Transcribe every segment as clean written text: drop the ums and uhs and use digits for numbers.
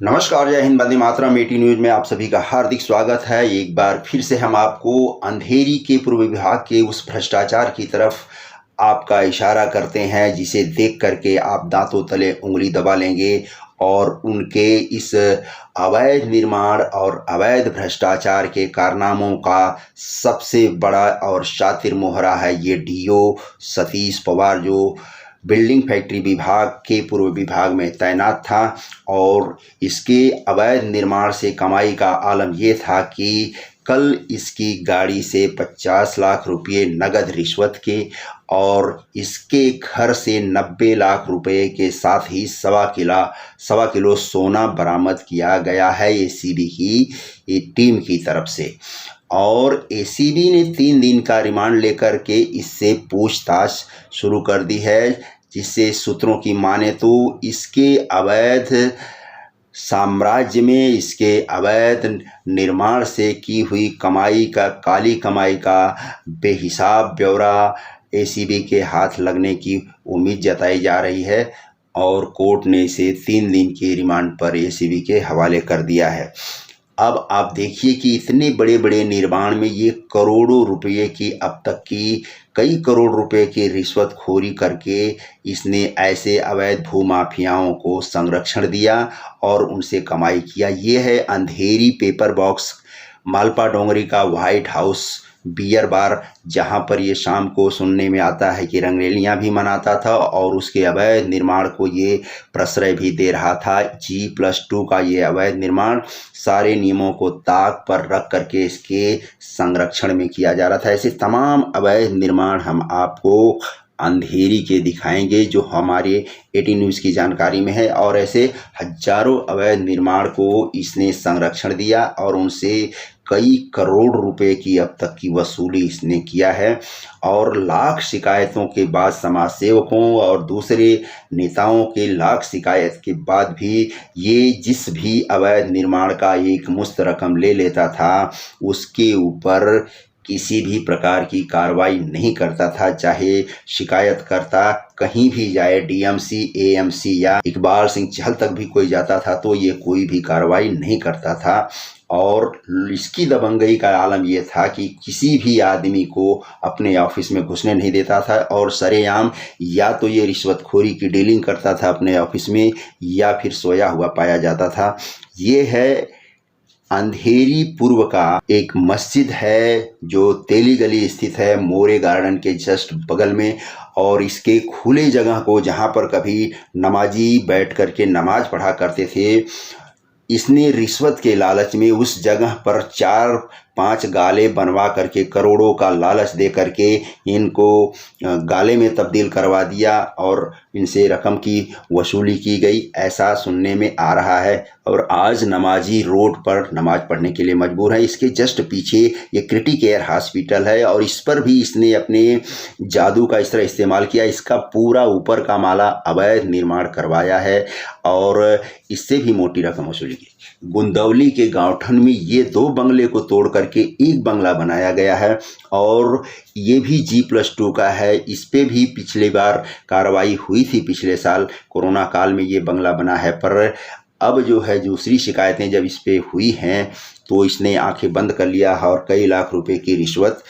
नमस्कार, जय हिंद, वंदे मातरम। 18 न्यूज में आप सभी का हार्दिक स्वागत है। एक बार फिर से हम आपको अंधेरी के पूर्व विभाग के उस भ्रष्टाचार की तरफ आपका इशारा करते हैं जिसे देख करके आप दांतों तले उंगली दबा लेंगे और उनके इस अवैध निर्माण और अवैध भ्रष्टाचार के कारनामों का सबसे बड़ा और शातिर मोहरा है ये डीओ सतीश पवार, जो बिल्डिंग फैक्ट्री विभाग के पूर्व विभाग में तैनात था। और इसके अवैध निर्माण से कमाई का आलम ये था कि कल इसकी गाड़ी से 50 लाख रुपये नगद रिश्वत के और इसके घर से 90 लाख रुपए के साथ ही सवा किलो सोना बरामद किया गया है एसीबी की टीम की तरफ से। और एसीबी ने 3 दिन का रिमांड लेकर के इससे पूछताछ शुरू कर दी है, जिससे सूत्रों की माने तो इसके अवैध साम्राज्य में, इसके अवैध निर्माण से की हुई काली कमाई का बेहिसाब ब्यौरा एसीबी के हाथ लगने की उम्मीद जताई जा रही है। और कोर्ट ने इसे 3 दिन के रिमांड पर एसीबी के हवाले कर दिया है। अब आप देखिए कि इतने बड़े बड़े निर्माण में ये करोड़ों रुपये की, अब तक की कई करोड़ रुपए की रिश्वतखोरी करके इसने ऐसे अवैध भूमाफियाओं को संरक्षण दिया और उनसे कमाई किया। ये है अंधेरी पेपर बॉक्स मालपा डोंगरी का व्हाइट हाउस बियर बार, जहां पर ये शाम को सुनने में आता है कि रंगरेलियां भी मनाता था और उसके अवैध निर्माण को ये प्रश्रय भी दे रहा था। G+2 का ये अवैध निर्माण सारे नियमों को ताक पर रख करके इसके संरक्षण में किया जा रहा था। ऐसे तमाम अवैध निर्माण हम आपको अंधेरी के दिखाएंगे जो हमारे 18 न्यूज़ की जानकारी में है। और ऐसे हजारों अवैध निर्माण को इसने संरक्षण दिया और उनसे कई करोड़ रुपए की अब तक की वसूली इसने किया है। और लाख शिकायतों के बाद, समाज सेवकों और दूसरे नेताओं के लाख शिकायत के बाद भी ये जिस भी अवैध निर्माण का एक मुश्त रकम ले लेता था उसके ऊपर किसी भी प्रकार की कार्रवाई नहीं करता था। चाहे शिकायतकर्ता कहीं भी जाए, डीएमसी, एएमसी या इकबाल सिंह चहल तक भी कोई जाता था तो ये कोई भी कार्रवाई नहीं करता था। और इसकी दबंगई का आलम यह था कि किसी भी आदमी को अपने ऑफिस में घुसने नहीं देता था और सरेआम या तो ये रिश्वतखोरी की डीलिंग करता था अपने ऑफिस में या फिर सोया हुआ पाया जाता था। ये है अंधेरी पूर्व का एक मस्जिद है जो तेली गली स्थित है, मोरे गार्डन के जस्ट बगल में। और इसके खुले जगह को, जहाँ पर कभी नमाजी बैठ करके नमाज पढ़ा करते थे, इसने रिश्वत के लालच में उस जगह पर 4-5 गाले बनवा करके करोड़ों का लालच दे करके इनको गाले में तब्दील करवा दिया और इनसे रकम की वसूली की गई, ऐसा सुनने में आ रहा है। और आज नमाजी रोड पर नमाज पढ़ने के लिए मजबूर है। इसके जस्ट पीछे ये क्रिटिक केयर हॉस्पिटल है और इस पर भी इसने अपने जादू का इस तरह इस्तेमाल किया। इसका पूरा ऊपर का माला अवैध निर्माण करवाया है और इससे भी मोटी रकम वसूली की। गुंदौली के गांवठन में ये 2 बंगले को तोड़ करके एक बंगला बनाया गया है और ये भी G+2 का है। इस पे भी पिछली बार कार्रवाई हुई थी, पिछले साल कोरोना काल में ये बंगला बना है। पर अब जो है दूसरी शिकायतें जब इस पे हुई हैं तो इसने आंखें बंद कर लिया है और कई लाख रुपए की रिश्वत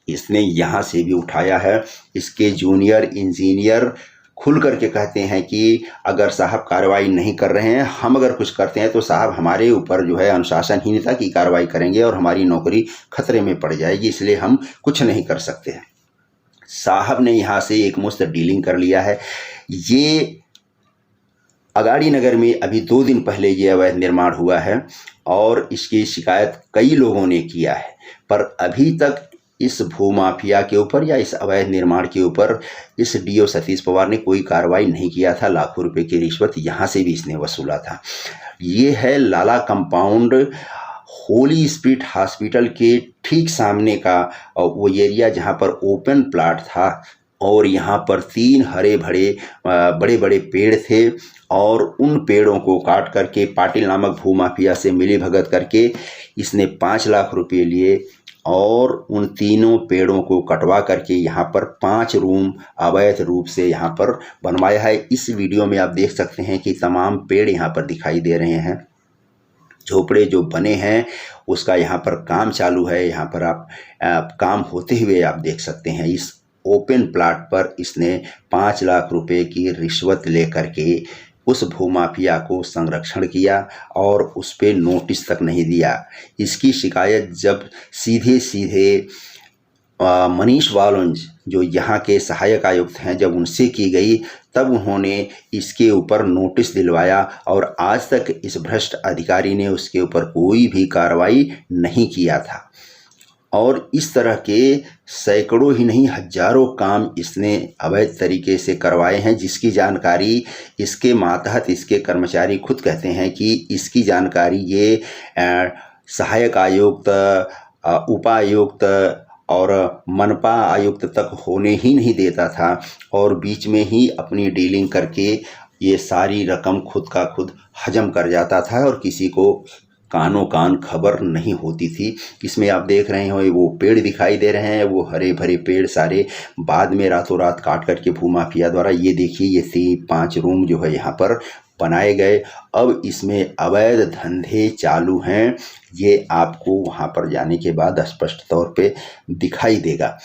इसने यहाँ से भी उठाया है। इसके जूनियर इंजीनियर खुल करके कहते हैं कि अगर साहब कार्रवाई नहीं कर रहे हैं, हम अगर कुछ करते हैं तो साहब हमारे ऊपर जो है अनुशासनहीनता की कार्रवाई करेंगे और हमारी नौकरी खतरे में पड़ जाएगी, इसलिए हम कुछ नहीं कर सकते हैं। साहब ने यहाँ से एक मुश्त डीलिंग कर लिया है। ये अगाड़ी नगर में अभी 2 दिन पहले ये अवैध निर्माण हुआ है और इसकी शिकायत कई लोगों ने किया है, पर अभी तक इस भूमाफिया के ऊपर या इस अवैध निर्माण के ऊपर इस डीओ सतीश पवार ने कोई कार्रवाई नहीं किया था। लाखों रुपए की रिश्वत यहाँ से भी इसने वसूला था। ये है लाला कंपाउंड, होली स्पिरिट हॉस्पिटल के ठीक सामने का वो एरिया जहाँ पर ओपन प्लाट था और यहाँ पर 3 हरे भरे बड़े बड़े पेड़ थे और उन पेड़ों को काट करके पाटिल नामक भूमाफिया से मिलीभगत करके इसने 5 लाख रुपये लिए और उन तीनों पेड़ों को कटवा करके यहाँ पर 5 रूम अवैध रूप से यहाँ पर बनवाया है। इस वीडियो में आप देख सकते हैं कि तमाम पेड़ यहाँ पर दिखाई दे रहे हैं। झोपड़े जो बने हैं उसका यहाँ पर काम चालू है। यहाँ पर आप काम होते हुए आप देख सकते हैं। इस ओपन प्लाट पर इसने 5 लाख रुपए की रिश्वत लेकर के उस भूमाफिया को संरक्षण किया और उस पे नोटिस तक नहीं दिया। इसकी शिकायत जब सीधे सीधे मनीष वालुंज जो यहाँ के सहायक आयुक्त हैं जब उनसे की गई, तब उन्होंने इसके ऊपर नोटिस दिलवाया और आज तक इस भ्रष्ट अधिकारी ने उसके ऊपर कोई भी कार्रवाई नहीं किया था। और इस तरह के सैकड़ों ही नहीं हजारों काम इसने अवैध तरीके से करवाए हैं, जिसकी जानकारी इसके मातहत इसके कर्मचारी खुद कहते हैं कि इसकी जानकारी ये सहायक आयुक्त, उपायुक्त और मनपा आयुक्त तक होने ही नहीं देता था और बीच में ही अपनी डीलिंग करके ये सारी रकम खुद का खुद हजम कर जाता था और किसी को कानों कान खबर नहीं होती थी। इसमें आप देख रहे हो वो पेड़ दिखाई दे रहे हैं, वो हरे भरे पेड़ सारे बाद में रातों रात काट करके भूमाफिया द्वारा, ये देखिए ये 5 रूम जो है यहाँ पर बनाए गए। अब इसमें अवैध धंधे चालू हैं, ये आपको वहाँ पर जाने के बाद स्पष्ट तौर पे दिखाई देगा।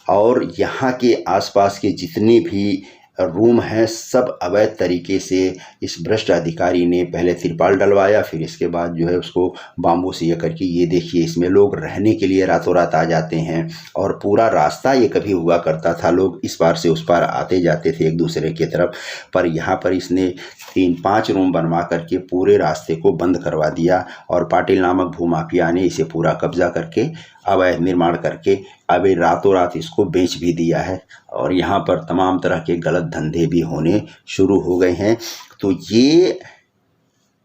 और यहाँ के आसपास के जितने भी रूम हैं सब अवैध तरीके से इस भ्रष्ट अधिकारी ने पहले तिरपाल डलवाया, फिर इसके बाद जो है उसको बाम्बू से ये करके, ये देखिए इसमें लोग रहने के लिए रातों रात आ जाते हैं और पूरा रास्ता ये कभी हुआ करता था, लोग इस पार से उस पार आते जाते थे एक दूसरे की तरफ, पर यहाँ पर इसने 3-5 रूम बनवा करके पूरे रास्ते को बंद करवा दिया और पाटिल नामक भूमाफिया ने इसे पूरा कब्जा करके अवैध निर्माण करके अभी रातों रात इसको बेच भी दिया है और यहाँ पर तमाम तरह के गलत धंधे भी होने शुरू हो गए हैं। तो ये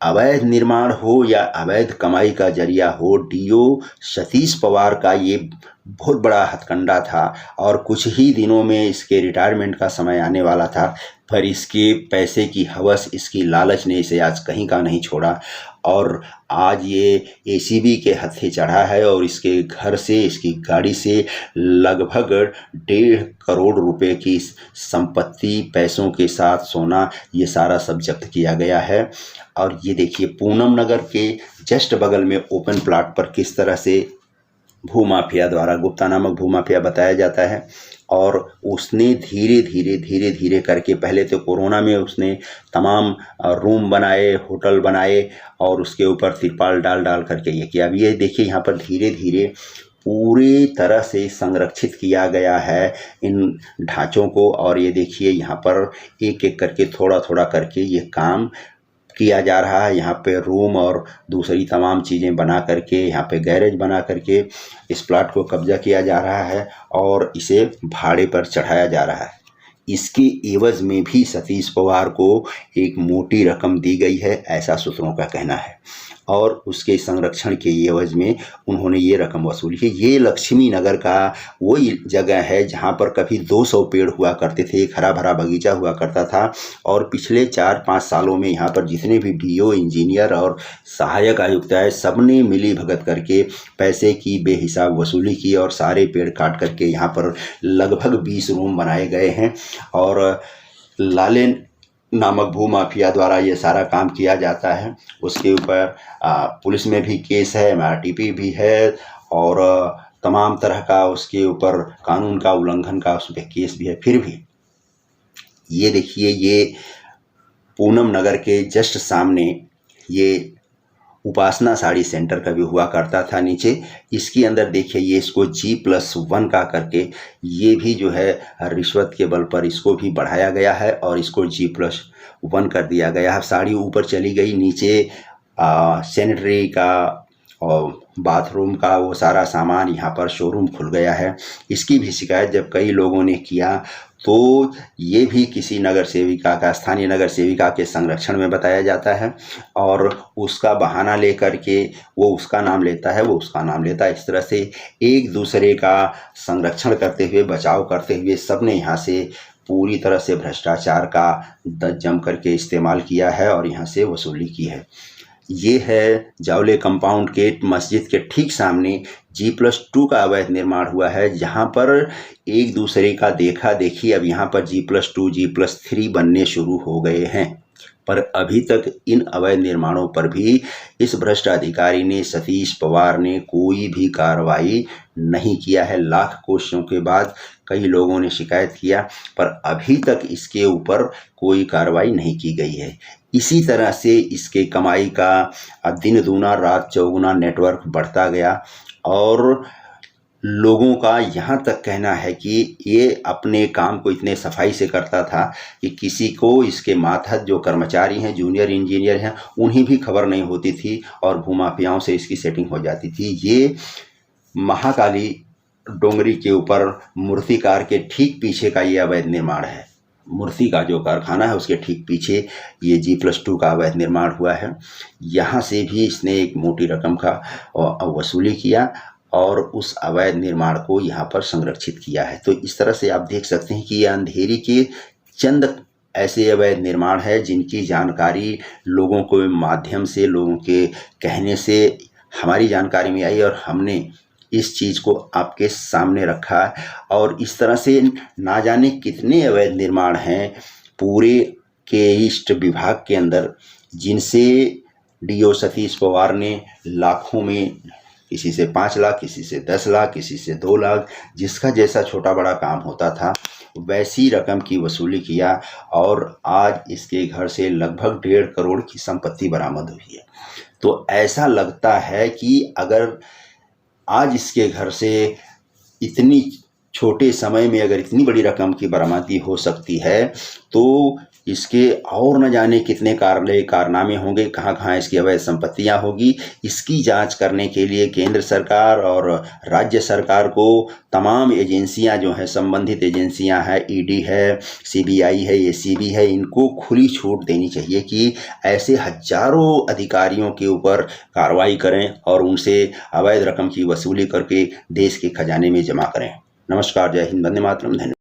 अवैध निर्माण हो या अवैध कमाई का जरिया हो, डीओ सतीश पवार का ये बहुत बड़ा हथकंडा था और कुछ ही दिनों में इसके रिटायरमेंट का समय आने वाला था, पर इसके पैसे की हवस, इसकी लालच ने इसे आज कहीं का नहीं छोड़ा और आज ये एसीबी के हत्थे चढ़ा है और इसके घर से, इसकी गाड़ी से लगभग 1.5 करोड़ रुपए की संपत्ति, पैसों के साथ सोना, ये सारा सब जब्त किया गया है। और ये देखिए पूनम नगर के जस्ट बगल में ओपन प्लाट पर किस तरह से भूमाफिया द्वारा, गुप्ता नामक भूमाफिया बताया जाता है, और उसने धीरे धीरे करके, पहले तो कोरोना में उसने तमाम रूम बनाए, होटल बनाए और उसके ऊपर तिरपाल डाल करके ये किया। अब ये देखिए यहाँ पर धीरे धीरे पूरी तरह से संरक्षित किया गया है इन ढांचों को और ये देखिए यहाँ पर एक एक करके थोड़ा थोड़ा करके ये काम किया जा रहा है। यहाँ पे रूम और दूसरी तमाम चीज़ें बना करके, यहाँ पे गैरेज बना करके इस प्लाट को कब्जा किया जा रहा है और इसे भाड़े पर चढ़ाया जा रहा है। इसके एवज में भी सतीश पवार को एक मोटी रकम दी गई है, ऐसा सूत्रों का कहना है, और उसके संरक्षण के एवज में उन्होंने ये रकम वसूली है। ये लक्ष्मी नगर का वही जगह है जहाँ पर कभी 200 पेड़ हुआ करते थे, एक हरा भरा बगीचा हुआ करता था और पिछले 4-5 सालों में यहाँ पर जितने भी डीओ, इंजीनियर और सहायक आयुक्त आए, सबने मिली भगत करके पैसे की बेहिसाब वसूली की और सारे पेड़ काट करके यहाँ पर लगभग 20 रूम बनाए गए हैं और लालेन नामक भूमाफिया द्वारा ये सारा काम किया जाता है। उसके ऊपर पुलिस में भी केस है, MRTP भी है और तमाम तरह का उसके ऊपर कानून का उल्लंघन का उस पर केस भी है। फिर भी ये देखिए, ये पूनम नगर के जस्ट सामने ये उपासना साड़ी सेंटर का भी हुआ करता था नीचे। इसके अंदर देखिए ये इसको G+1 का करके ये भी जो है रिश्वत के बल पर इसको भी बढ़ाया गया है और इसको G+1 कर दिया गया है। साड़ी ऊपर चली गई, नीचे सैनिटरी का और बाथरूम का वो सारा सामान, यहाँ पर शोरूम खुल गया है। इसकी भी शिकायत जब कई लोगों ने किया तो ये भी किसी नगर सेविका का, स्थानीय नगर सेविका के संरक्षण में बताया जाता है और उसका बहाना लेकर के वो उसका नाम लेता है, वो उसका नाम लेता है। इस तरह से एक दूसरे का संरक्षण करते हुए, बचाव करते हुए सबने यहाँ से पूरी तरह से भ्रष्टाचार का जम करके इस्तेमाल किया है और यहाँ से वसूली की है। ये है जावले कंपाउंड के मस्जिद के ठीक सामने G+2 का अवैध निर्माण हुआ है, जहाँ पर एक दूसरे का देखा देखी अब यहाँ पर G+2, G+3 बनने शुरू हो गए हैं। पर अभी तक इन अवैध निर्माणों पर भी इस भ्रष्ट अधिकारी ने, सतीश पवार ने, कोई भी कार्रवाई नहीं किया है। लाख कोशिशों के बाद कई लोगों ने शिकायत किया, पर अभी तक इसके ऊपर कोई कार्रवाई नहीं की गई है। इसी तरह से इसके कमाई का दिन दूना रात चौगुना नेटवर्क बढ़ता गया और लोगों का यहाँ तक कहना है कि ये अपने काम को इतने सफाई से करता था कि किसी को इसके मातहत जो कर्मचारी हैं, जूनियर इंजीनियर हैं, उन्हें भी खबर नहीं होती थी और भूमाफियाओं से इसकी सेटिंग हो जाती थी। ये महाकाली डोंगरी के ऊपर मूर्तिकार के ठीक पीछे का ये अवैध निर्माण है। मूर्ति का जो कारखाना है उसके ठीक पीछे ये G+2 का अवैध निर्माण हुआ है। यहाँ से भी इसने एक मोटी रकम का वसूली किया और उस अवैध निर्माण को यहाँ पर संरक्षित किया है। तो इस तरह से आप देख सकते हैं कि ये अंधेरी के चंद ऐसे अवैध निर्माण है जिनकी जानकारी लोगों के माध्यम से, लोगों के कहने से हमारी जानकारी में आई और हमने इस चीज़ को आपके सामने रखा है। और इस तरह से ना जाने कितने अवैध निर्माण हैं पूरे के ईस्ट विभाग के अंदर, जिनसे डीओ सतीश पवार ने लाखों में, किसी से 5 लाख, किसी से 10 लाख, किसी से 2 लाख, जिसका जैसा छोटा बड़ा काम होता था वैसी रकम की वसूली किया और आज इसके घर से लगभग 1.5 करोड़ की संपत्ति बरामद हुई है। तो ऐसा लगता है कि अगर आज इसके घर से इतनी छोटे समय में अगर इतनी बड़ी रकम की बरामदी हो सकती है तो इसके और न जाने कितने कारनामे होंगे, कहाँ कहाँ इसकी अवैध संपत्तियाँ होगी। इसकी जांच करने के लिए केंद्र सरकार और राज्य सरकार को तमाम एजेंसियां जो हैं, संबंधित एजेंसियां हैं, ईडी है, सीबीआई है, एसीबी है, इनको खुली छूट देनी चाहिए कि ऐसे हजारों अधिकारियों के ऊपर कार्रवाई करें और उनसे अवैध रकम की वसूली करके देश के खजाने में जमा करें। नमस्कार, जय हिंद, वंदे मातरम, धन्यवाद।